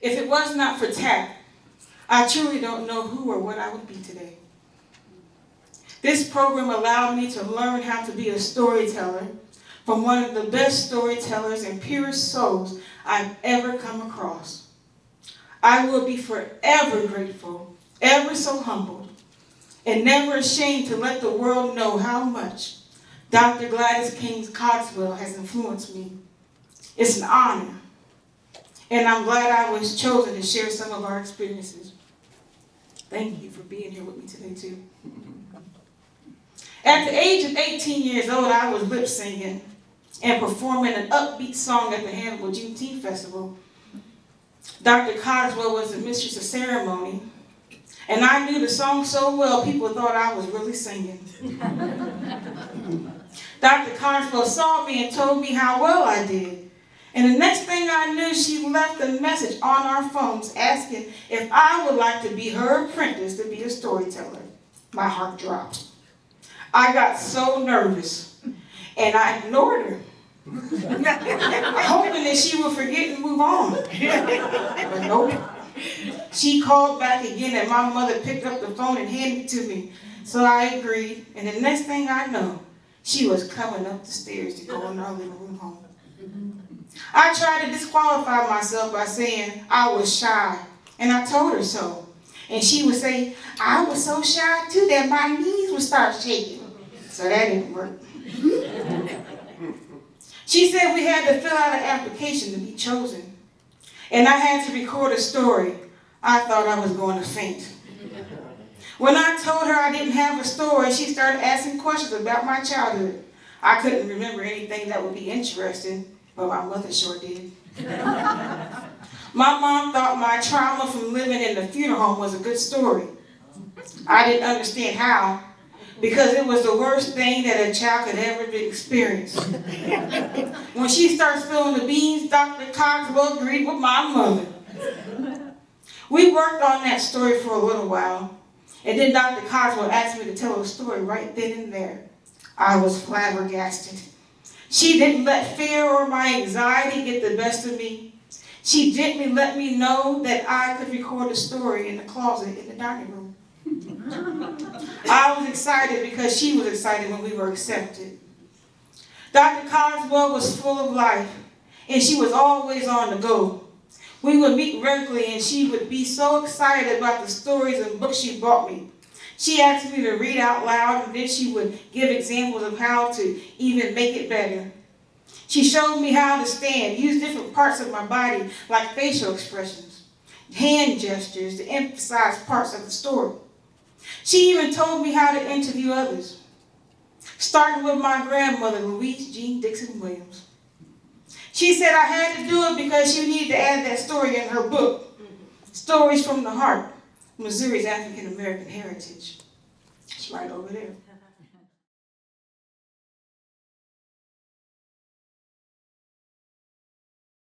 If it was not for TAAP, I truly don't know who or what I would be today. This program allowed me to learn how to be a storyteller from one of the best storytellers and purest souls I've ever come across. I will be forever grateful, ever so humbled, and never ashamed to let the world know how much Dr. Gladys King Cogswell has influenced me. It's an honor, and I'm glad I was chosen to share some of our experiences. Thank you for being here with me today, too. At the age of 18 years old, I was lip singing and performing an upbeat song at the Hannibal Juneteenth Festival. Dr. Cogswell was the mistress of ceremony, and I knew the song so well, people thought I was really singing. Dr. Cogswell saw me and told me how well I did. And the next thing I knew, she left a message on our phones asking if I would like to be her apprentice to be a storyteller. My heart dropped. I got so nervous, and I ignored her, hoping that she would forget and move on. But nope. She called back again, and my mother picked up the phone and handed it to me. So I agreed, and the next thing I know, she was coming up the stairs to go in our living room home. I tried to disqualify myself by saying I was shy, and I told her so. And she would say, I was so shy too that my knees would start shaking. So that didn't work. She said we had to fill out an application to be chosen. And I had to record a story. I thought I was going to faint. When I told her I didn't have a story, she started asking questions about my childhood. I couldn't remember anything that would be interesting, but my mother sure did. My mom thought my trauma from living in the funeral home was a good story. I didn't understand how, because it was the worst thing that a child could ever experience. When she started spilling the beans, Dr. Cogswell agreed with my mother. We worked on that story for a little while, and then Dr. Cogswell asked me to tell a story right then and there. I was flabbergasted. She didn't let fear or my anxiety get the best of me. She gently let me know that I could record a story in the closet in the dining room. I was excited because she was excited when we were accepted. Dr. Cogswell was full of life, and she was always on the go. We would meet regularly, and she would be so excited about the stories and books she brought me. She asked me to read out loud, and then she would give examples of how to even make it better. She showed me how to stand, use different parts of my body, like facial expressions, hand gestures, to emphasize parts of the story. She even told me how to interview others, starting with my grandmother, Louise Jean Dixon Williams. She said I had to do it because she needed to add that story in her book, Stories from the Heart, Missouri's African American Heritage. It's right over there.